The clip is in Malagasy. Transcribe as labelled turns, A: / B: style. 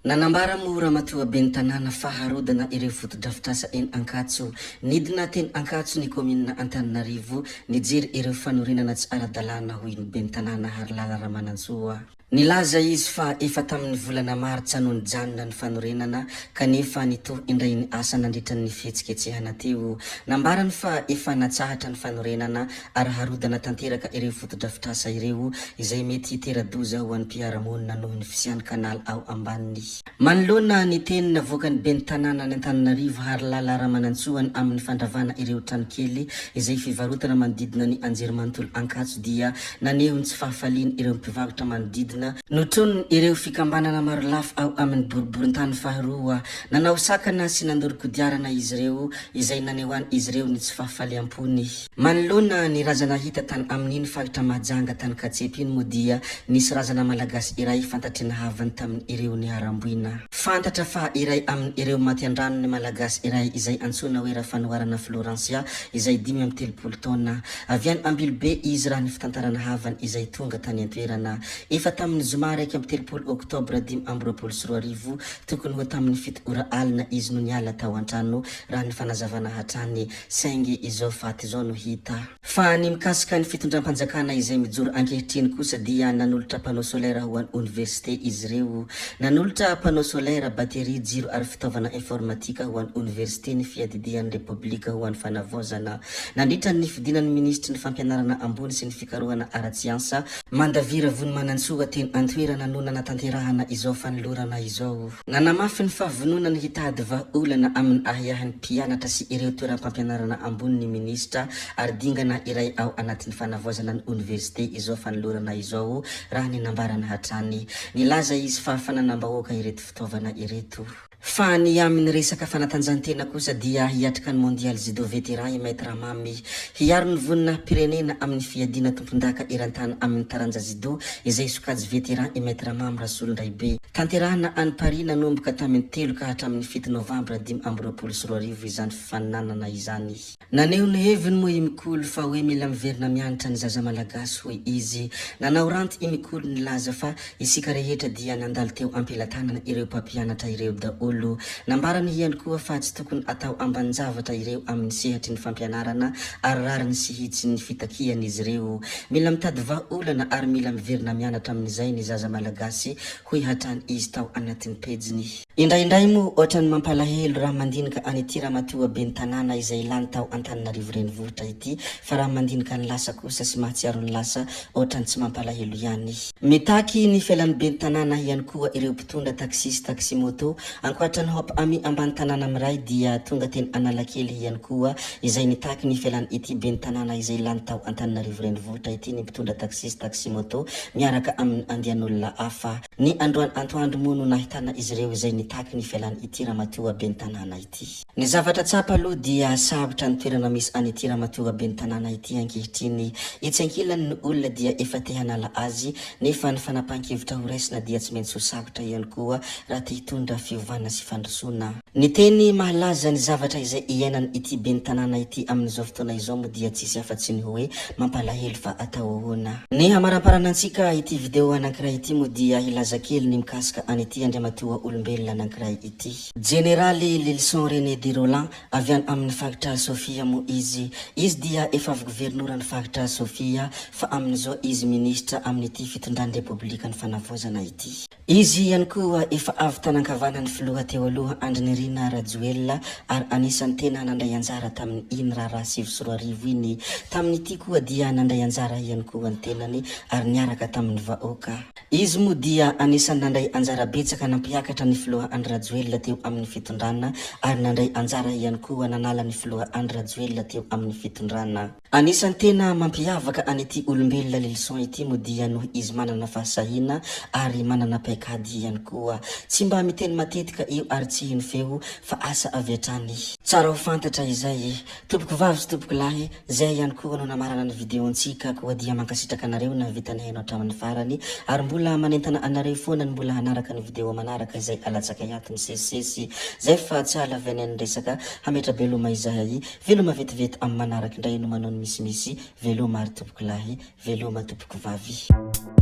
A: Nanambara mora matua ben tanana faharodana ireo fotodrafitrasa eny Ankatso. Nidina teny Ankatso ny komina Antananarivo nijery ireo fanorenana tsy ara-dalàna hoy ny ben tanana Harilala Ramanantsoa. Nilaza izy fa efa tamin'ny volana Martsa no nijanona ny fanorenana kanefa nitohy indray ny asa nandritra ny fihetsiketsehana teo. Nambarany fa efa natsahatra ny fanorenana ary harodana tanteraka ireo fotodrafitrasa ireo izay mety tera-doza ho an'ny mpiara-monina noho ny fisian'ny kanal ao ambaniny. Manoloana ny teny navoakany ben tanana ny Antananarivo Harilala Ramanantsoa amin'ny fandravana ireo trano kely izay fivarotana manodidina ny anjerimanontolo Ankatso dia nanehony tsy fahafaliany ireo mpivarotra manodidina notronony ireo fikambanana maro lafo ao amin'ny boriborintany faharoa. Nanao sakana sy nandoro-kodiarana izy ireo izay nanehoany izy ireo ny tsy fahafaliam-pony. Manoloana ny razana hita tany amin'iny faritra Mahajanga tany Katsepiny moa dia nisy razana malagasy iray fantatry ny havany tamin'ny ireo ny aramboina. Fantatra fa iray amin'ny ireo maty andrano ny malagasy iray izay antsoina hoe Rafanoarana Florencia izay 5 taona. Avy any Ambilobe izy raha ny fitantarana havany izay tonga tany an-toerana. Efa tamin'ny zoma 1 Oktobra 2024 tokony ho tamin'ny 7 ora alina izy no niala tao an-trano raha ny fanazavana hatrany saingy izao faty izao no hita. Fa ny mikasika ny fitondram-panjakana izay mijoro ankehitriny kosa dia nanolotra panneau solaire ho an'ny université izy ireo. Nanolotra panneau solaire, batery, jiro ary fitaovana informatika ho an'ny université ny fiadidian'ny Republika ho an'ny fanavozana. Nandritra ny fidinan'ny ministry ny fampianarana ambony sy ny fikarohana ara-tsiansa Mandavira Vonimanantsoa teny antoerana no nanatanterahana izao fanolorana izao. Nanamafy ny fahavononany hitady vahaolana amin'ny ahiahan'ny mpianatra sy ireo toeram-pampianarana ambony ny ministra ary dingana iray ao anatin'ny fanavozana ny université izao fanolorana izao raha ny nambarana hatrany. Nilaza izy fa fananam-bahoaka ireto fitaovana ireto. Fa ny amin'ny resaka fanatanjahantena kosa dia hiatrika ny mondial judo veteran Maître Mamy hiaro ny vonina pirenena amin'ny fiadina tompondaka eran-tany amin'ny taranja judo izay sokajy veteran Maître Mamy Rasolondraibe. Tanterahana any Paris nanomboka tamin'ny 3 ka hatramin'ny 7 Novambra 2024 izany fifaninanana izany. Naneho ny heviny moa i Mikolo fa hoe mila miverina mianatra ny zaza malagasy hoy izy. Nanao ranty i Mikolo nilaza fa isika rehetra dia nandalo teo ampelantanana ireo mpampianatra ireo daholo. Nambarany ihany koa fa tsy tokony atao ambanin-javatra ireo amin'ny sehatry ny fampianarana ary rariny sy hitsy ny fitakiany izy ireo. Mila mitady vahaolana ary mila miverina mianatra amin'izay ny zaza malagasy hoy hatrany izy tao anatin'ny pejiny. Indraindray moa ohatrany mampalahelo raha mandinika any ity ramatoa ben tanana izay lany tao Antananarivo renivohitra ity fa raha mandinika ny lasa kosa sy mahatsiaro ny lasa ohatrany tsy mampalahelo ihany. Mitaky ny fialan'ny ben tanana ihany koa ireo mpitondra taxis taximoto ankoatra ny hop ami ambany tanana amiray dia tonga teny Analakely ihany koa izay nitaky ny fialan'ny ity ben tanana izay lany tao Antananarivo renivohitra ity ny mpitondra taxis taximoto miaraka amin'ny andian'olona hafa. Ny androany antoandro moa no nahitana izy ireo izay nitaky ny fialan'ny ity ramatoa ben tanana ity. Ny zavatra tsapa aloha dia sabotra ny toerana misy any ity ramatoa ben tanana ity ankehitriny. Itsankilany ny olona dia efa te hanala azy nefa ny fanapahan-kevitra ho raisina dia tsy maintsy ho sabotra ihany koa raha te hitondra fiovana sy fandrosoana. Ny teny mahalaza ny zavatra izay iainany ity ben tanana ity amin'izao fotoana izao moa dia tsisy afa-tsy ny hoe mampalahelo fa atao ahoana. Ny hamaramparanantsika ity video anankiray ity moa dia hilaza kely ny mikasika any ity andriamatoa olombelona anankiray ity. Generaly Lilson René de Roland avy any amin'ny faritra Sofia moa izy. Izy dia efa avy governoran'ny faritra Sofia fa amin'izao izy ministra amin'ny ity fitondrany Republika ny fanavozana ity. Izy ihany koa efa avy tanan-kavanany filoha teo aloha Andry Nirina Rajoelina ary anisan'ny tena nandray anjara tamin'ny iny raha 2024 iny. Tamin'ity koa dia nandray anjara ihany koa ny tenany ary niaraka tamin'ny vahoaka. Izy moa dia anisan'ny nandray anjara betsaka nampiakatra ny filoha Andry Rajoelina teo amin'ny fitondrana ary nandray anjara ihany koa nanala ny filoha Andry Rajoelina teo amin'ny fitondrana. Anisan'ny tena mampiavaka an'ity olombelona Lilson ity moa dia noho izy manana fahasahina ary manana paikady ihany koa. Tsy mba miteny matetika io ary tsy hino feo fa asa avy hatrany. Tsara ho fantatra izay. Tompoko vavy sy tompoko lahy, zay ihany koa no namarana ny videontsika koa dia mankasitraka anareo na vitany hainao hatramin'ny farany ary mbola manentana anareo foana ny mbola hanaraka ny video manaraka izay alatsaka hiato ny sesisesy. Zay fa tsy halavy any resaka hametra beloma izay veloma vetivety amin'ny manaraka indray no manao ny misimisy veloma ary tompoko lahy veloma tompoko vavy.